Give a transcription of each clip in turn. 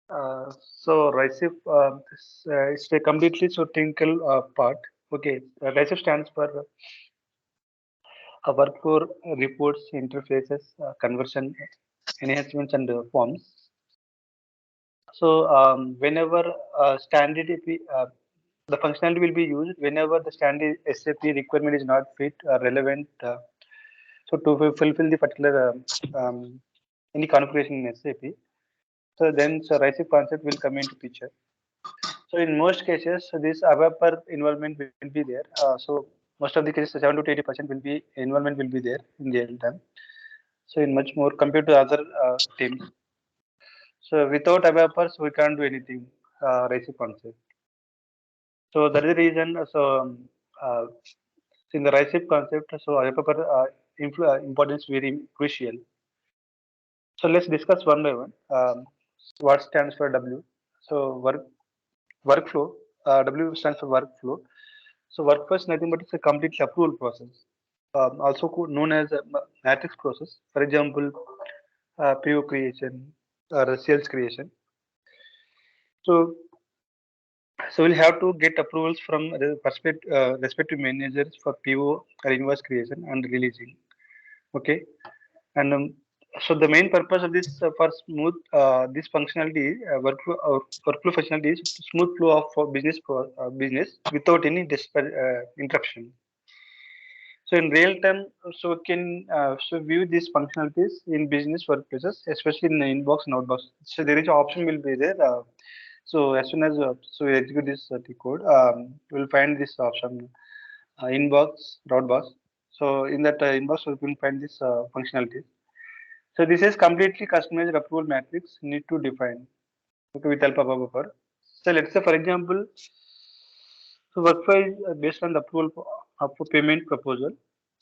Uh, so RICEF it's a completely so technical part. Okay, RICEF stands for Workflow Reports, Interfaces, Conversion, Enhancements, and Forms. So whenever standard the functionality will be used whenever the standard SAP requirement is not fit relevant. So to fulfill the particular any configuration in SAP, so then so RICEF concept will come into picture. So in most cases, so this ABAPR involvement will be there. So most of the cases, 70 to 80% will be involvement will be there in real time. So in much more compared to other teams. So without ABAPRs, we can't do anything. RICEF concept. So that is the reason. Uh, in the RICEF concept, so ABAPR importance very crucial. So let's discuss one by one. What stands for W? So workflow. W stands for workflow. So workflow is nothing but it's a complete approval process, also known as a matrix process. For example, PO creation or sales creation. So so we'll have to get approvals from the respective managers for PO or invoice creation and releasing. Okay, and so the main purpose of this for smooth this functionality workflow functionality is smooth flow of business without any interruption. So in real time, so we can so view these functionalities in business workplaces, especially in the inbox and outbox. So there is an option will be there. So as soon as so we execute this the code, we'll find this option inbox, outbox. So in that inbox, we will find this functionality. So this is completely customized approval matrix need to define. Okay, with help of our. So let's say for example, so workflow is based on the approval of a payment proposal.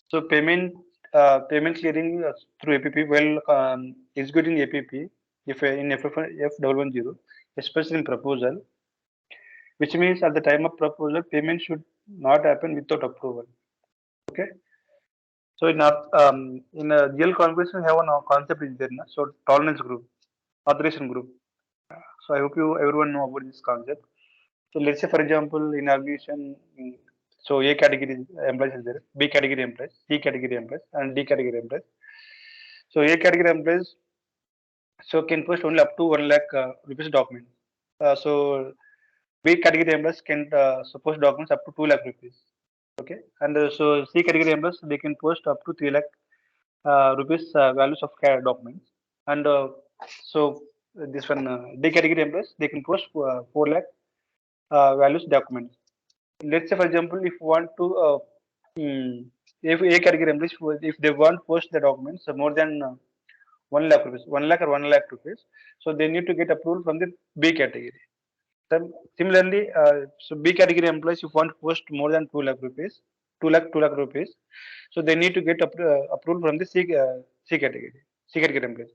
So payment clearing through APP while executing APP if in F110, especially in proposal, which means at the time of proposal, payment should not happen without approval. Okay. So in a real conversation, we have a concept is there. Na? So tolerance group, authorization group. So I hope you everyone know about this concept. So let's say, for example, in organization, so A category employees is there, B category employees, C category employees, and D category employees. So A category employees so can post only up to 1 lakh rupees document. So B category employees can so post documents up to 2 lakh rupees. Okay, and so C category employees they can post up to 3 lakh rupees values of documents, and so this one D category employees they can post 4 lakh values documents. Let's say for example if you want to mm, if A category employees if they want to post the documents more than 1 lakh rupees 1 lakh or 1 lakh rupees, so they need to get approval from the B category. Then similarly so B category employees if want to post more than 2 lakh rupees 2 lakh rupees, so they need to get approval from the C category employees.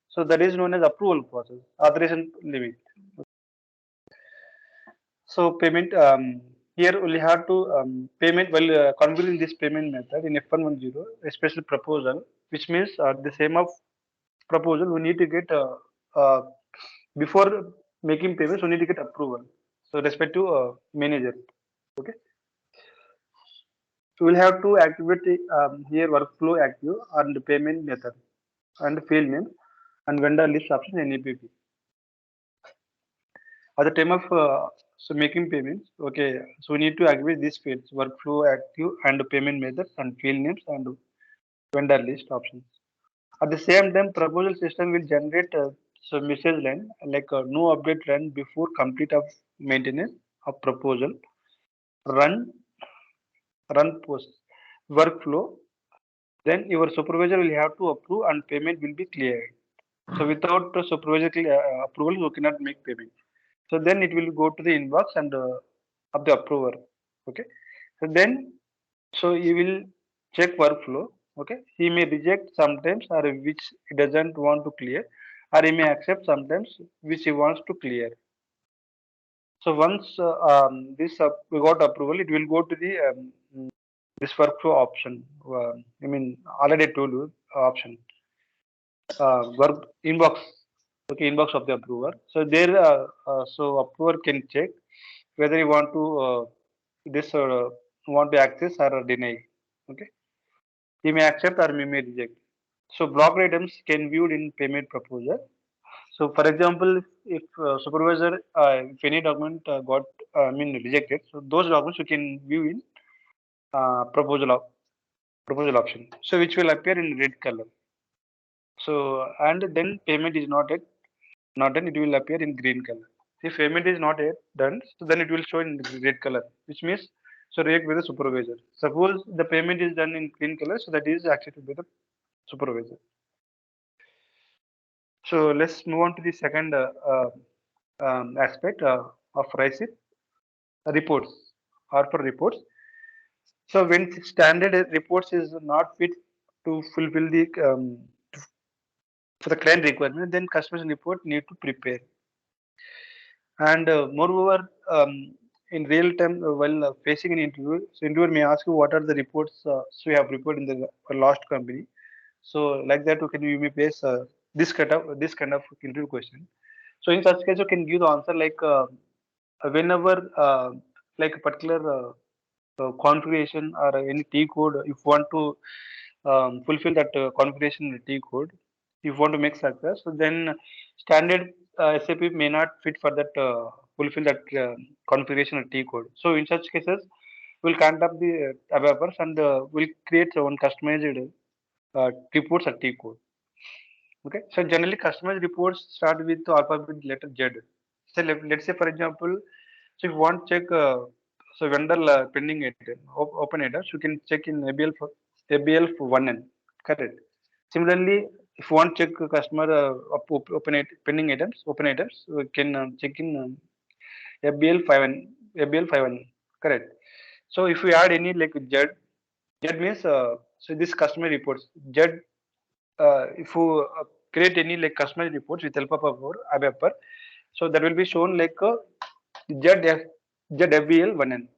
So that is known as approval process authorization limit. So payment here we have to payment while configuring this payment method in F110, a special proposal, which means the same of proposal we need to get before making payments we need to get approval. So respect to manager. Okay. So we'll have to activate here workflow active and payment method and field name and vendor list option in APP. At the time of so making payments, okay, so we need to activate these fields, workflow active and payment methods and field names and vendor list options. At the same time, proposal system will generate so message line like no update run before complete of maintenance of proposal, run post workflow. Then your supervisor will have to approve and payment will be cleared. So without supervisor approval, you cannot make payment. So then it will go to the inbox and of the approver. Okay. So then so he will check workflow. Okay. He may reject sometimes or which he doesn't want to clear, or he may accept sometimes which he wants to clear. So once this we got approval, it will go to the this workflow option. I mean already told you option work inbox. Okay, inbox of the approver. So there, so approver can check whether you want to this want to access or deny. Okay, he may accept or may reject. So blocked items can viewed in payment proposal. So for example, if supervisor, if any document got rejected, so those documents you can view in proposal proposal option. So which will appear in red color. So and then payment is not done, it will appear in green color. If payment is not yet done, so then it will show in red color, which means so react with the supervisor. Suppose the payment is done in green color, so that is accepted by the supervisor. So let's move on to the second aspect of RICEF, reports or for reports. So when standard reports is not fit to fulfill the for the client requirement, then customers report need to prepare. And moreover, in real time, while facing an interview, so interviewer may ask you what are the reports so you have reported in the last company. So like that, you may face this kind of interview question. So in such case, you can give the answer like whenever like a particular configuration or any T code, if you want to fulfill that configuration in the T code, if you want to make success, so then standard SAP may not fit for that fulfill that configuration of T code. So in such cases, we'll contact the developers and we'll create one customized reports or T code. Okay, so generally customized reports start with the alphabet letter Z. So let's say for example, so if you want to check so vendor pending item, open items, you can check in ABL for 1N. Correct. Similarly, if you want to check customer pending items, open items, we can check in ABL 5N. ABL 5N. Correct. So if we add any like Z, Z means so this customer reports Z. If you create any like customer reports with help of our ABAPR, so that will be shown like ZFBL 1N.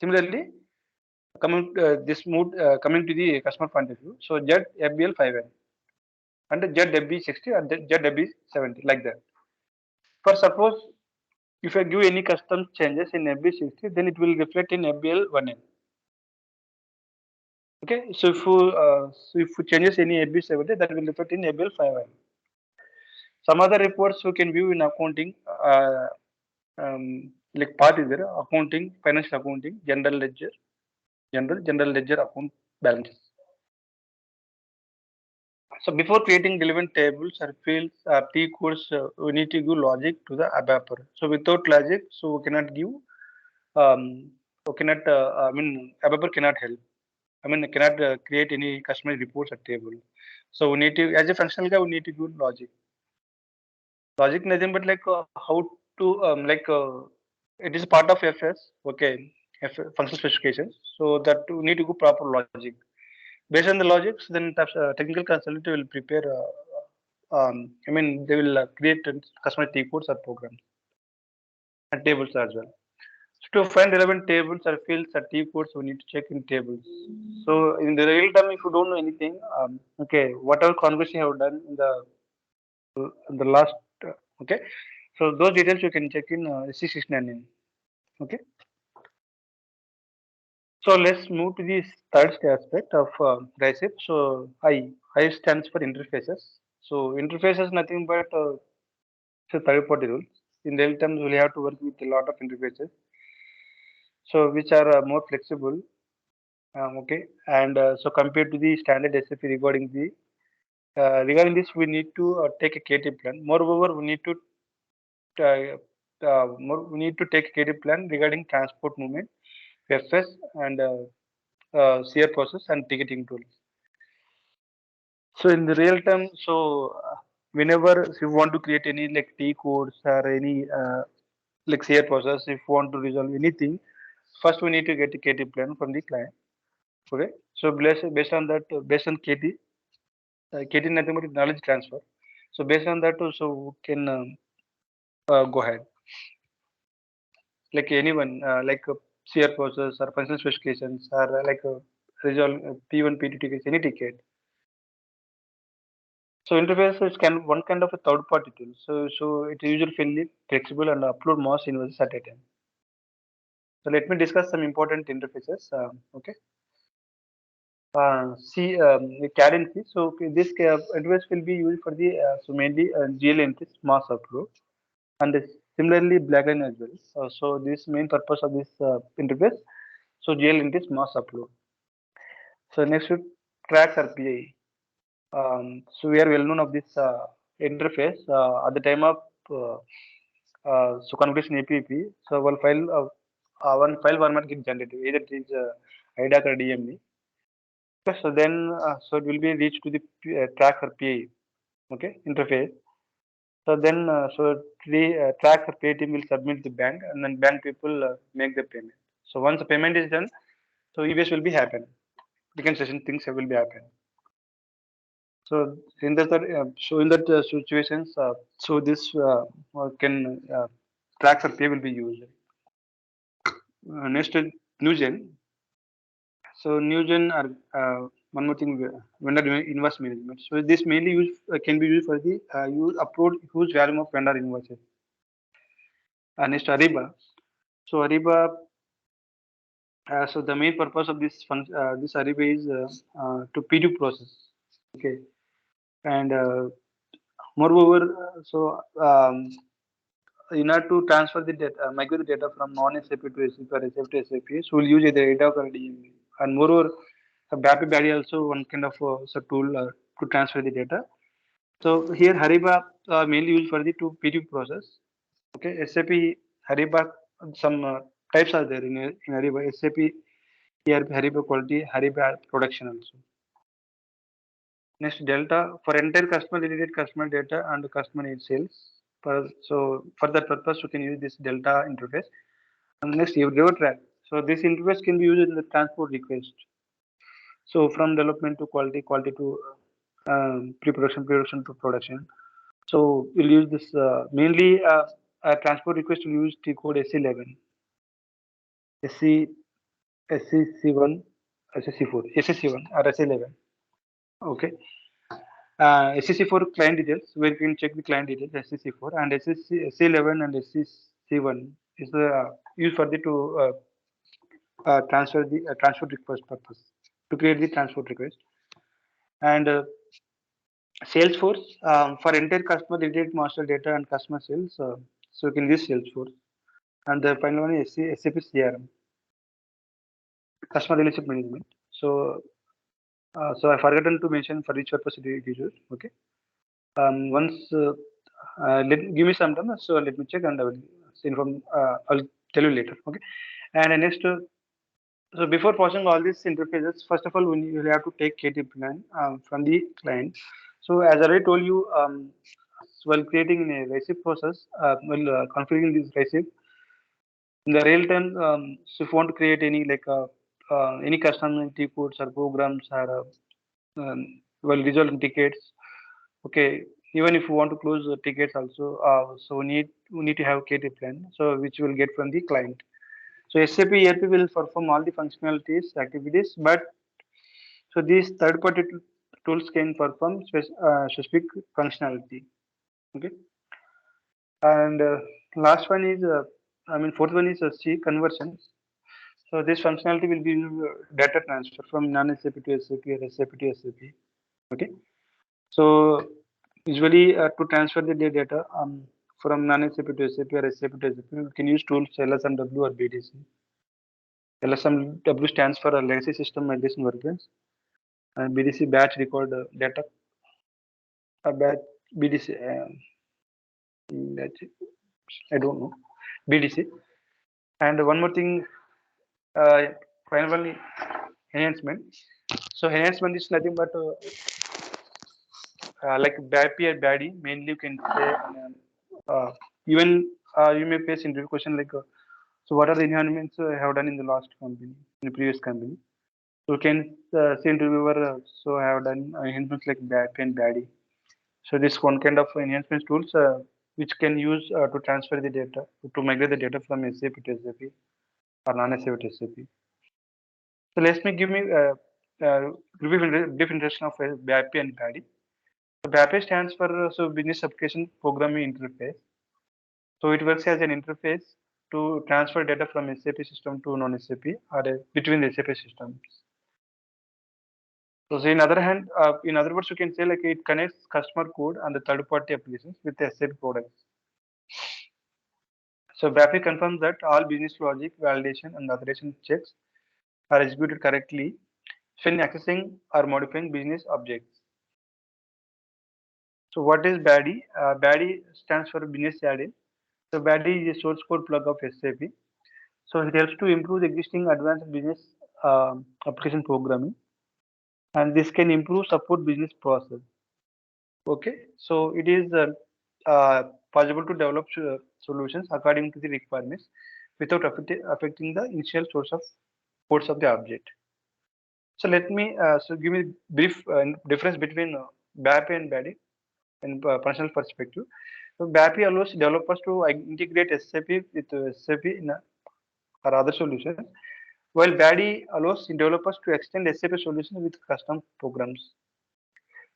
Similarly, coming to the customer point of view, so ZFBL 5N and ZFB60 and ZFB70 like that. For suppose if I give any custom changes in FB60, then it will reflect in FBL 1N. Okay, so if you changes any FB70, that will reflect in FBL 5N. Some other reports you can view in accounting, like part is there, accounting, financial accounting, general ledger account balances. So before creating relevant tables or fields or T codes, we need to give logic to the ABAPR. So without logic, so we cannot give, we cannot, ABAPR cannot help. Cannot create any customer reports or table. So we need to, as a functional guy, we need to give logic. Logic nothing but like how to it is part of FS. Okay, functional specifications. So that we need to go proper logic. Based on the logics, then technical consultant will prepare. They will create customer T codes or programs and tables as well. So to find relevant tables or fields or T codes, we need to check in tables. So in the real time, if you don't know anything, okay, whatever conversation you have done in the last, okay, so those details you can check in C69. Okay. So let's move to the third aspect of RICEF. So I stands for interfaces. So interfaces nothing but so third party rules. In real terms, we'll have to work with a lot of interfaces. So which are more flexible. Okay, and so compared to the standard SAP regarding this, we need to take a KT plan. Moreover, we need to take a KT plan regarding transport movement, FS, and CR process and ticketing tools. So in the real time, so whenever you want to create any like T codes or any like CR process, if you want to resolve anything, first we need to get a KT plan from the client. Okay, so based on that, based on KT, KT nothing but knowledge transfer. So based on that, so we can go ahead. Like anyone, like CR process or functional specifications or like resolve P1, P2 tickets, any ticket. So interface is one kind of a third party tool. So it is usually fairly flexible and upload most invoices at a time. So let me discuss some important interfaces. Okay. See CAD entry. So okay, this interface will be used for the so mainly GL entries mass upload, and similarly black line as well. So this main purpose of this interface. So GL entries mass upload. So next to tracks RPI. So we are well known of this interface at the time of so configuration APP. So one file format gets generated, either it is IDAC or DME. Okay, so then so it will be reached to the track or PI, okay, interface. So then so the track or PI team will submit the bank, and then bank people make the payment. So once the payment is done, so EBS will be happen. Reconciliation things will be happen. So in that situations, so this can tracks or pay will be used. Next is new gen. So new gen are one more thing, vendor invoice management. So this mainly can be used for the use upload huge volume of vendor invoices. Next Ariba. So Ariba. So the main purpose of this this Ariba is to P2 process. Okay, and moreover, so in order to transfer the data, migrate the data from non-SAP to SAP or SAP to SAP, so we'll use either ADOC or DME. And moreover, BAPI Badi also one kind of tool to transfer the data. So here Hariba mainly used for the two PDU process. Okay, SAP Hariba, some types are there in Hariba. SAP ERP Hariba quality, Hariba production also. Next Delta for entire customer related customer data and customer need sales. So for that purpose, you can use this Delta interface. And next, you have track. So this interface can be used in the transport request. So from development to quality, quality to pre-production, pre-production to production. So we'll use this mainly transport request. Will use T code SC11, SC, SCC1, SCC4, SCC1 or SC11. Okay. SCC4 client details, where you can check the client details, SCC4, and SCC11 and SCC1 is used for the to transfer the transport request purpose to create the transport request. And Salesforce for entire customer related master data and customer sales, so you can use Salesforce. And the final one is SAP CRM, customer relationship management. So I forgotten to mention for which purpose it is used. Okay. Once give me some time, so let me check and I will inform. I'll tell you later. Okay. And next, so before processing all these interfaces, first of all, you will have to take KT plan from the client. So as I already told you, while creating a RICEF process, while configuring this RICEF, in the real time, so if you want to create any like any custom codes or programs or well resolving tickets, okay, even if you want to close the tickets also, so we need to have KT plan, so which we'll get from the client. So SAP ERP will perform all the functionalities, activities, but so these third-party tools can perform specific functionality. Okay, and last one is, fourth one is C conversion. So this functionality will be data transfer from non-SAP to SAP or SAP to SAP. Okay, so usually to transfer the data from non-SAP to SAP or SAP to SAP, you can use tools LSMW or BDC. LSMW stands for a legacy system migration workbench, and BDC batch record data. A batch BDC, batch, I don't know, BDC. And one more thing, finally enhancement. So enhancement is nothing but like BAPI or BADI. Mainly you can say even you may face interview question like so what are the enhancements I have done in the last company, in the previous company. So you can say interviewer so I have done enhancements like BAPI and BADI. So this one kind of enhancement tools which can use to transfer the data, to migrate the data from SAP to SAP or non-SAP to SAP. So let me give me brief introduction of BAPI and BADI. So BAPI stands for Business Application Programming Interface. So it works as an interface to transfer data from SAP system to non-SAP or between the SAP systems. So in other hand, in other words, you can say like it connects customer code and the third-party applications with the SAP products. So BAPI confirms that all business logic, validation, and authorization checks are executed correctly when accessing or modifying business objects. So what is BADI? BADI stands for Business Add-in. So BADI is a source code plug of SAP. So it helps to improve the existing advanced business application programming, and this can improve support business process. Okay, so it is possible to develop solutions according to the requirements without affecting the initial source of codes of the object. So let me give me brief difference between BAPI and BADI in personal perspective. So BAPI allows developers to integrate SAP with SAP in or other solutions, while BADI allows developers to extend SAP solutions with custom programs.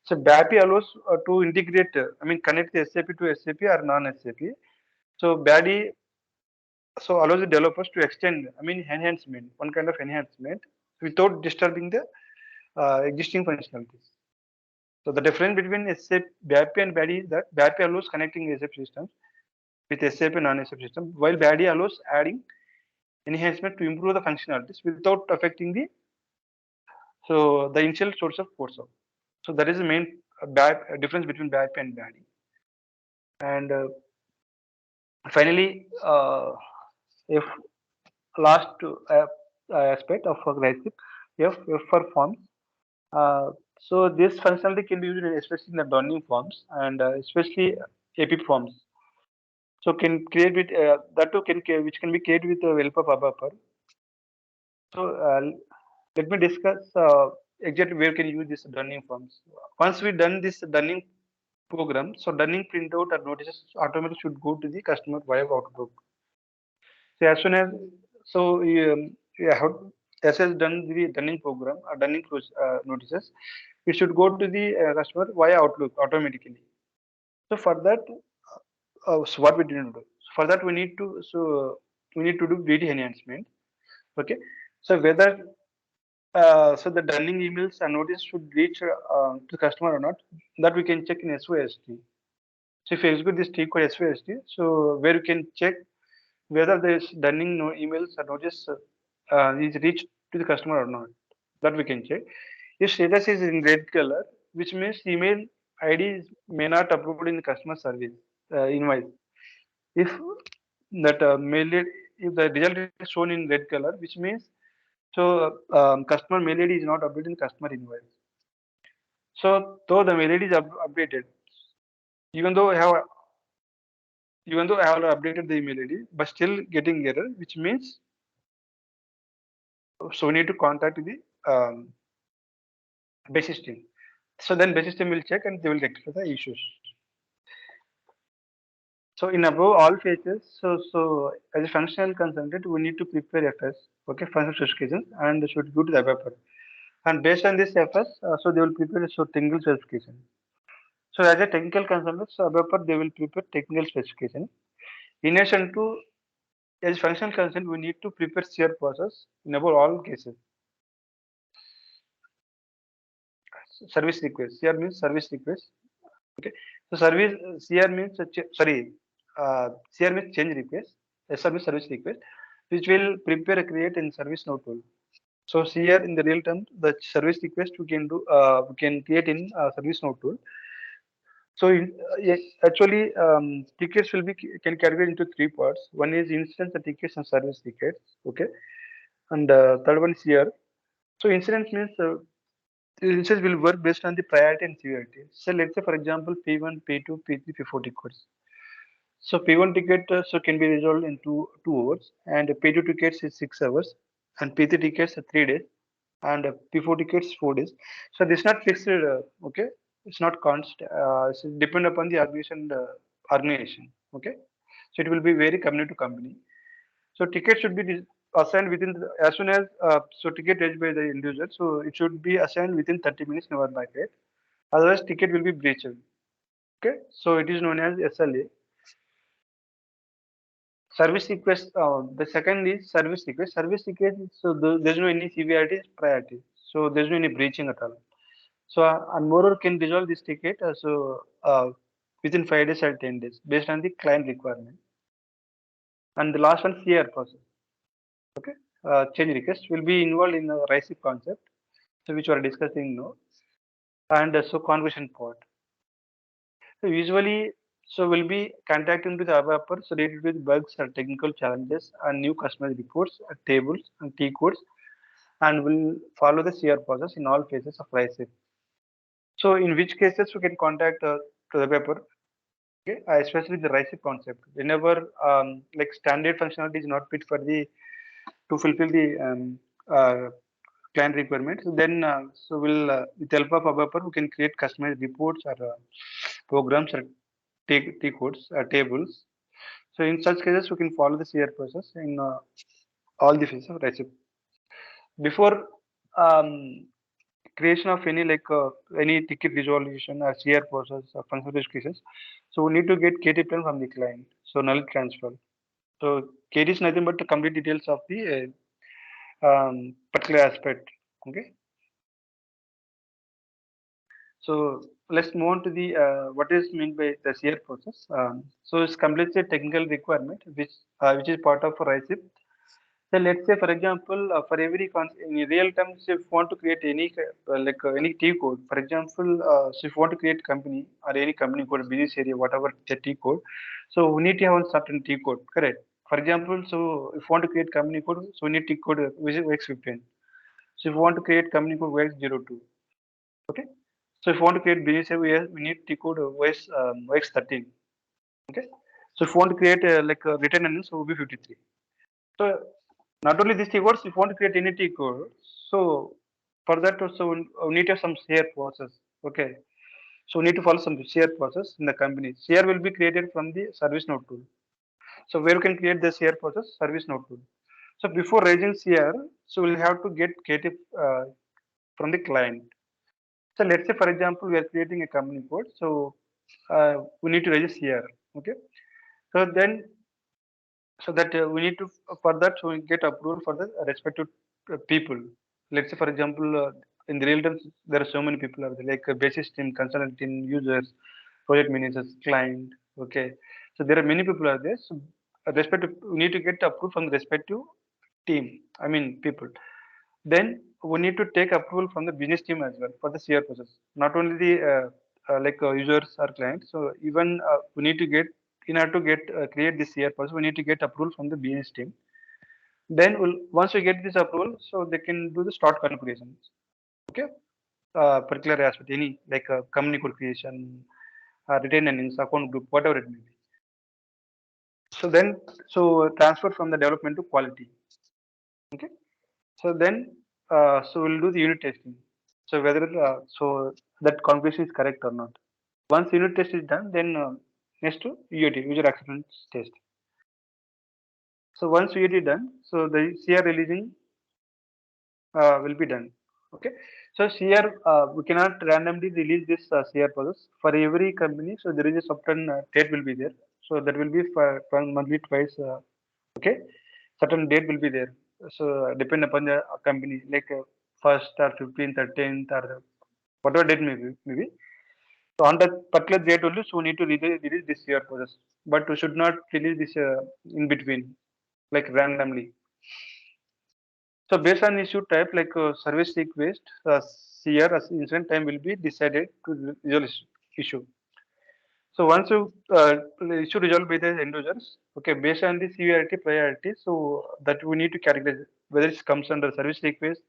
So BAPI allows to integrate, connect the SAP to SAP or non-SAP. So BADI allows the developers to extend, enhancement, one kind of enhancement without disturbing the existing functionalities. So the difference between SAP, BAPI and BADI is that BAPI allows connecting SAP systems with SAP and non-SAP system, while BADI allows adding enhancement to improve the functionalities without affecting the initial source of code. So that is the main difference between BAPI and BADI. And finally, if last aspect of WRICEF, F for forms. So this functionality can be used especially in the donning forms and especially AP forms. So can create with that too which can be created with the help of ABAPer. So let me discuss exactly where can you use this dunning forms. Once we done this dunning program, so dunning printout or notices automatically should go to the customer via Outlook. So as soon as you have as has done the dunning program or dunning notices, it should go to the customer via Outlook automatically. So for that, so what we didn't do. So for that, we need to do BD enhancement. Okay. So whether so the dunning emails and notice should reach to the customer or not, that we can check in SOST. So if you execute this T code SOST, so where you can check whether this dunning emails or notice is reached to the customer or not, that we can check. If status is in red color, which means email ID may not upload in the customer service invoice. If that if the result is shown in red color, which means customer mail ID is not updated in customer invoice. So though the mail ID is updated, even though I have updated the email ID, but still getting error, which means so we need to contact the basis team. So then basis team will check and they will rectify the issues. So in above all phases, so as a functional consultant, we need to prepare FS, okay, functional specifications, and should go to the developer. And based on this FS, so they will prepare a technical specification. So as a technical consultant, so developer they will prepare technical specification. In addition to as functional consultant, we need to prepare CR process in about all cases. Service request. CR means service request. Okay. So service CR means CR means change request. SR means service request, which will prepare create in service now tool. So CR in the real term, the service request we can do we can create in service now tool. So actually, tickets will be can categorize into three parts. One is instance tickets and service tickets. Okay, and third one is here. So incident means instance will work based on the priority and severity. So let's say for example P1, P2, P3, P4 tickets. So P1 ticket can be resolved in 2 hours, and P2 tickets is 6 hours, and P3 tickets are 3 days, and P4 tickets 4 days. So this is not fixed. Okay, it's not constant. It's depend upon the organization. Okay, so it will be vary company to company. So ticket should be assigned within as soon as ticket raised by the individual. So it should be assigned within 30 minutes in our market. Otherwise, ticket will be breached. Okay, so it is known as SLA. Service request. The second is service request. Service request. So there's no any severity, priority. So there's no any breaching at all. So and moreover can resolve this ticket. Within 5 days or 10 days, based on the client requirement. And the last one, CR process. Okay, change request will be involved in the RICEF concept, so which we are discussing now, and so conversion part. So usually, so we'll be contacting to the developer so related with bugs or technical challenges and new customer reports, tables and T codes, and will follow the CR process in all phases of RICEF. So in which cases we can contact to the developer, okay, especially the RICEF concept. Whenever like standard functionality is not fit for the to fulfill the client requirements, then so we'll with the help of developer we can create customized reports or programs or T codes tables. So in such cases, we can follow the CR process in all the phases of recipe. Before creation of any ticket resolution or CR process or functional cases, so we need to get KT plan from the client. So null transfer. So KT is nothing but the complete details of the particular aspect. Okay. So let's move on to the what is meant by the CR process. So it's completely a technical requirement which is part of RICEF. So let's say, for example, for every in real time, so if you want to create any T code, for example, so if you want to create company or any company code, business area, whatever the T code, so we need to have a certain T code, correct? For example, so if you want to create company code, so we need T code which is X15. So if you want to create company code X02, okay? So if you want to create business area, we need T code X13, okay? So if you want to create written earnings, so it will be 53. So not only these keywords, if you want to create any keyword, so for that also we need to have some share process. Okay. So we need to follow some share process in the company. Share will be created from the service node tool. So where you can create the share process, service node tool. So before raising CR, so we'll have to get KT from the client. So let's say, for example, we are creating a company code. So we need to raise CR. Okay. So then so that we need to for that so we get approval for the respective people. Let's say, for example, in the real terms there are so many people are there, like basis team, consultant team, users, project managers, client. Okay, so there are many people are there. So respective we need to get approved from the respective team, I mean people. Then we need to take approval from the business team as well for the CR process, not only the users or clients. So even we need to get in order to get create this CR process, we need to get approval from the business team. Then once we get this approval, so they can do the start configurations. Okay, particular aspect, any company code creation, retain earnings, account group, whatever it may be. So then, so transfer from the development to quality. Okay, so then, so we'll do the unit testing. So whether so that configuration is correct or not. Once unit test is done, then next to UAT, user acceptance test. So once UAT done, so the CR releasing will be done. Okay. So CR, we cannot randomly release this CR process for every company. So there is a certain date will be there. So that will be for monthly twice. Okay. Certain date will be there. So depend upon the company, like first or 15th or 10th or whatever date maybe. So on that particular date only, so we need to release this CR process. But we should not release this in between, like randomly. So based on issue type, like service request, CR as incident time will be decided to resolve issue. So once you issue resolved by the end users, okay, based on the severity priority, so that we need to categorize whether it comes under service request,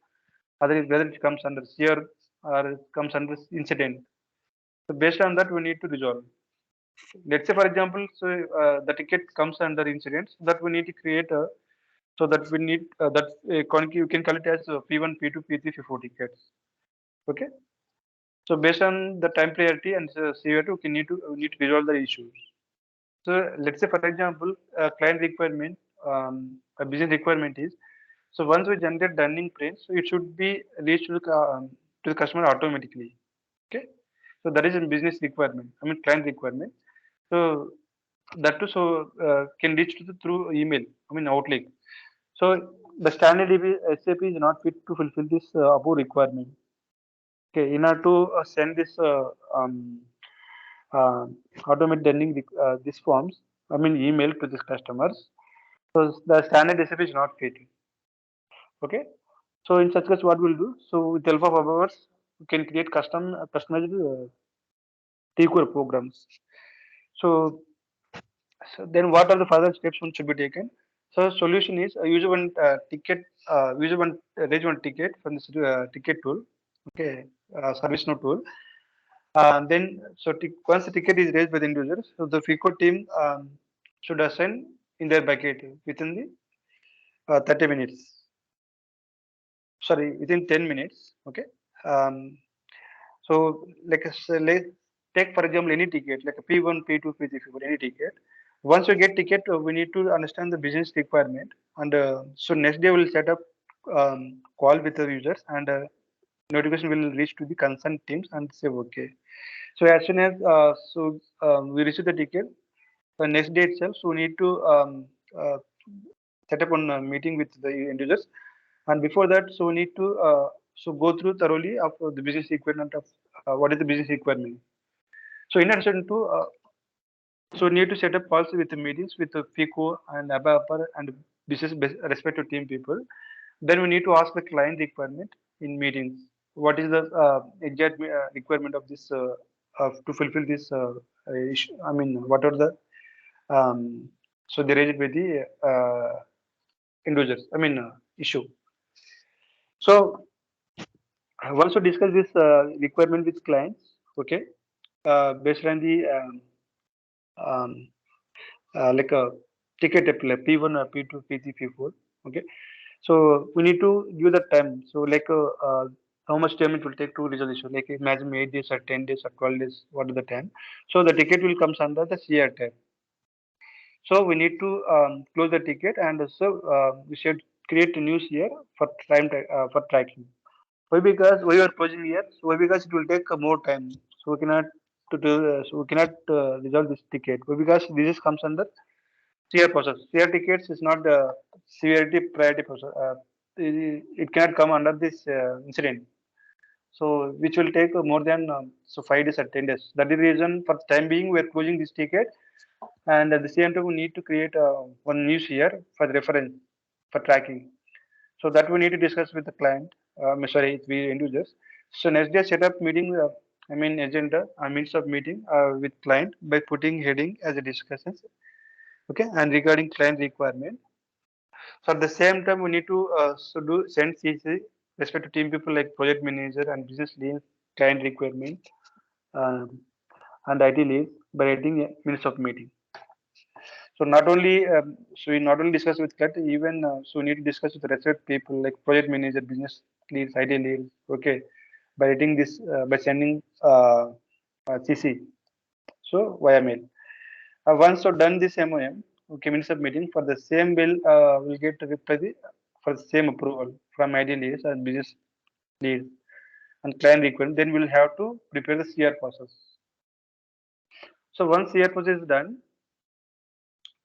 whether it comes under CR or it comes under incident. So based on that, we need to resolve. Let's say, for example, so the ticket comes under incidents that we need to create a so that we need that you can call it as P1, P2, P3, P4 tickets. Okay. So based on the time priority and severity, we need to resolve the issues. So let's say, for example, a client requirement, a business requirement is so once we generate the earning print, so it should be reached to the customer automatically. Okay. So that is a business requirement. I mean client requirement. So that too can reach to through email. I mean Outlook. So the standard SAP is not fit to fulfill this above requirement. Okay, in order to send this uh, automate sending these forms, I mean email to these customers. So the standard SAP is not fit. Okay. So in such case, what we'll do? So with the help of ours, we can create customized TQR programs. So, so then what are the further steps one should be taken? So solution is use one use one raise one ticket from this ticket tool. Okay, service node tool. Then once the ticket is raised by the end users, so the FICO team should assign in their bucket within the 30 minutes. Sorry, within 10 minutes. Okay. Um, So, like, let's take for example any ticket, like a P1, P2, P3, P4, any ticket. Once you get ticket, we need to understand the business requirement, and so next day we'll set up call with the users, and notification will reach to the concerned teams and say okay. So as soon as we receive the ticket, the next day itself, so we need to uh, set up one meeting with the end users, and before that, so we need to go through thoroughly of the business requirement of what is the business requirement. So in addition to so we need to set up calls with the meetings with the FICO and ABAPR and business respective team people. Then we need to ask the client requirement in meetings. What is the exact requirement of this to fulfill this issue? I mean, what are the so they raise it with the end users. I mean, issue. So once we discuss this requirement with clients, okay, based on the um, like a ticket type, like P1 or P2, P3, P4. Okay, so we need to give the time. So like how much time it will take to resolve the issue. Like imagine 8 days or 10 days or 12 days. What is the time? So the ticket will comes under the CR tab. So we need to close the ticket, and so we should create a new CR for for tracking. Why? Because we are closing here. So why? Because it will take more time. So we cannot so we cannot resolve this ticket. Why? Because this comes under CR process. CR tickets is not severity priority process. It cannot come under this incident. So which will take more than 5 days or 10 days. That is the reason for the time being we are closing this ticket, and at the same time we need to create one new CR for the reference for tracking. So that we need to discuss with the client. Sorry, we end users. So next day set up meeting. I mean agenda. Means of meeting with client by putting heading as a discussions. Okay, and regarding client requirement. So at the same time, we need to do send CC respect to team people like project manager and business leads, client requirement, um, and IT leads by writing minutes of meeting. So not only so we not only discuss with client, even so we need to discuss with respect people like project manager, business leads, IT leads. Okay, by writing this by sending CC. So via mail. Once so done this MOM, okay, minutes of meeting for the same bill will get reply for the same approval from ID leads and business leads and client requirement. Then we'll have to prepare the CR process. So once CR process is done,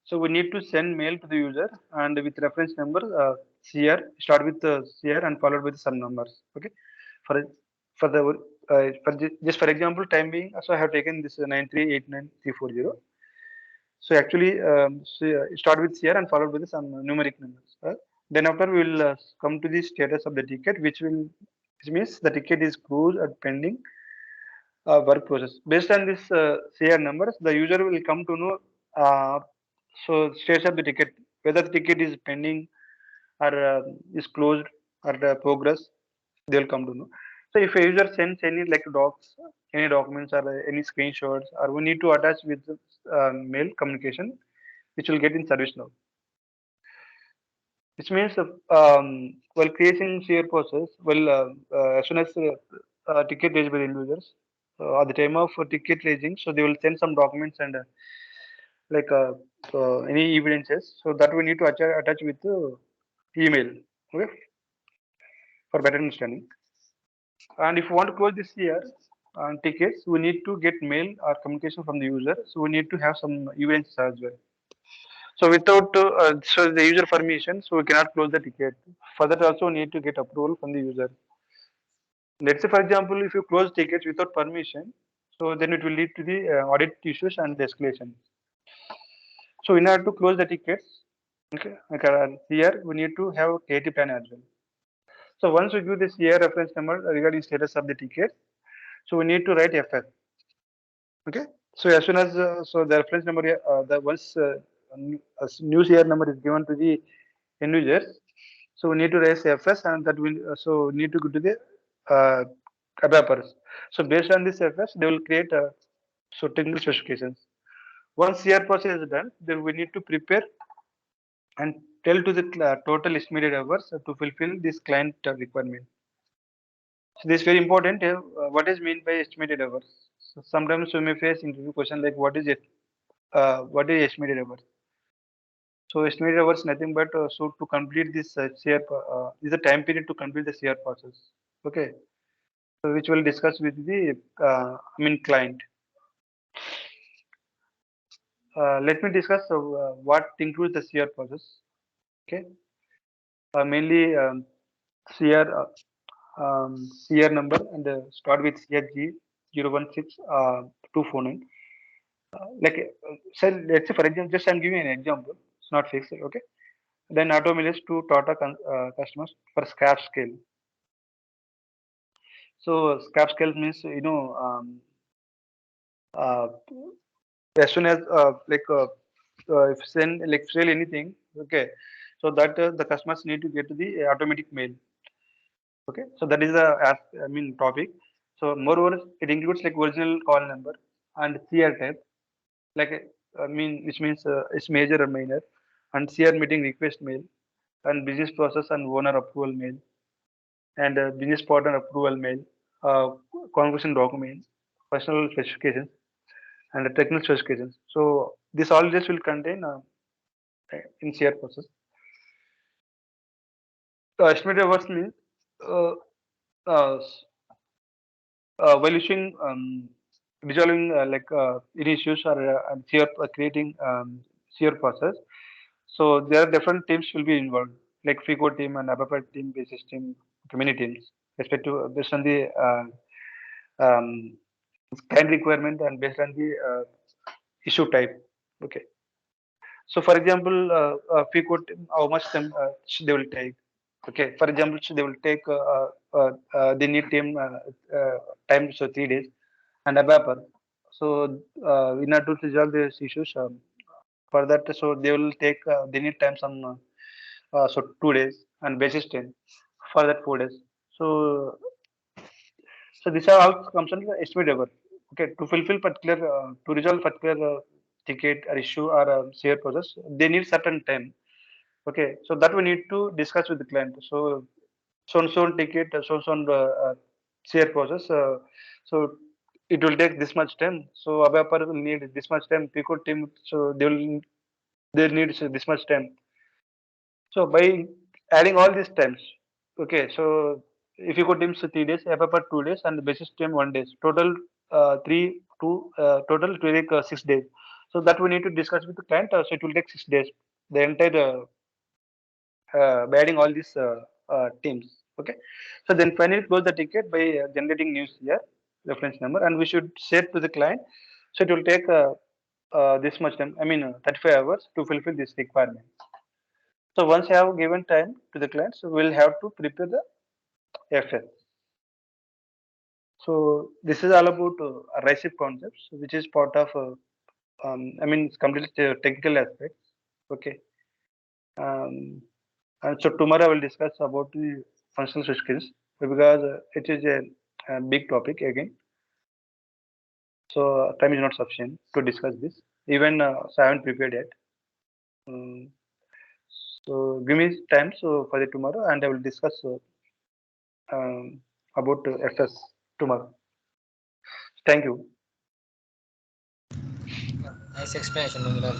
so we need to send mail to the user and with reference number CR start with CR and followed with some numbers. Okay, for for the just for example, time being, so I have taken this 9389340. So actually, start with CR and followed with some numeric numbers. Then after we will come to the status of the ticket, which means the ticket is closed or pending work process. Based on this CR numbers, the user will come to know status of the ticket, whether the ticket is pending or is closed or progress. They will come to know. So if a user sends any like docs, any documents or any screenshots, or we need to attach with mail communication, which will get in service now. Which means while creating CR process, as soon as ticket raised by the end users, at the time of ticket raising, so they will send some documents and like any evidences. So that we need to attach with email, okay, for better understanding. And if you want to close this year, tickets, we need to get mail or communication from the user. So we need to have some events as well. So without so the user permission, so we cannot close the ticket. For that also need to get approval from the user. Let's say, for example, if you close tickets without permission, so then it will lead to the audit issues and escalation. So in order to close the tickets, okay, here we need to have KT plan as well. So once we give this year reference number regarding status of the ticket, so we need to write FS. Okay. So as soon as so the reference number, the once new year number is given to the end users, so we need to raise FS, and that will so need to go to the uh, adapters. So based on this FS, they will create so technical specifications. Once CR process is done, then we need to prepare and tell to the total estimated hours to fulfill this client requirement. So this is very important. What is meant by estimated hours? So sometimes we may face interview question like what is it? What is estimated hours? So estimated hours nothing but so to complete this CR is a time period to complete the CR process. Okay, so which we'll discuss with the client. Let me discuss what includes the CR process. Okay, mainly CR CR number and start with CRG 016 249. Like sir, let's say for example, just I'm giving an example. It's not fixed. Okay. Then auto mailers to Tata customers for scrap scale. So scrap scale means uh, as soon as if send like sell anything, okay, so that the customers need to get to the automatic mail. Okay, so that is the topic. So moreover, it includes like original call number and CR type, like which means it's major or minor, and CR meeting request mail, and business process and owner approval mail, and business partner approval mail, uh, conversion document, personal specifications, and the technical specifications. So this all this will contain in CR process. Estimated hours means uh, uh, while issuing resolving any issues or CR creating CR process. So there are different teams will be involved, like FICO team and ABAPA team, basis team, many teams, respective based on the um, client requirement and based on the issue type. Okay. So for example, FICO team, how much time they will take? Okay. For example, they will take they need team time, so 3 days, and ABAPA. So in order to resolve these issues, for that, so they will take they need time some so 2 days and basis 10 for that 4 days. So these are all comes under the estimate hour. Okay, to fulfill particular to resolve particular ticket or issue or share process, they need certain time. Okay, so that we need to discuss with the client. So ticket, share process. So it will take this much time. So Abapar will need this much time. Pico team, so they need this much time. So by adding all these times, okay. So if you go teams 3 days, Abapar 2 days, and the basis time 1 day. Total total to take 6 days. So that we need to discuss with the client. So it will take 6 days. The entire by adding all these teams. Okay, so then finally close the ticket by generating news here reference number, and we should share to the client. So it will take this much time. 35 hours to fulfill this requirement. So once you have given time to the client, so we'll have to prepare the FS. So this is all about RICEF concepts, which is part of it's completely technical aspects. Okay. Um, And so tomorrow I will discuss about the functional skills because it is a big topic again. So time is not sufficient to discuss this. Even so I haven't prepared yet. Um, so give me time so for the tomorrow, and I will discuss about FS tomorrow. Thank you. Nice explanation, Mangal.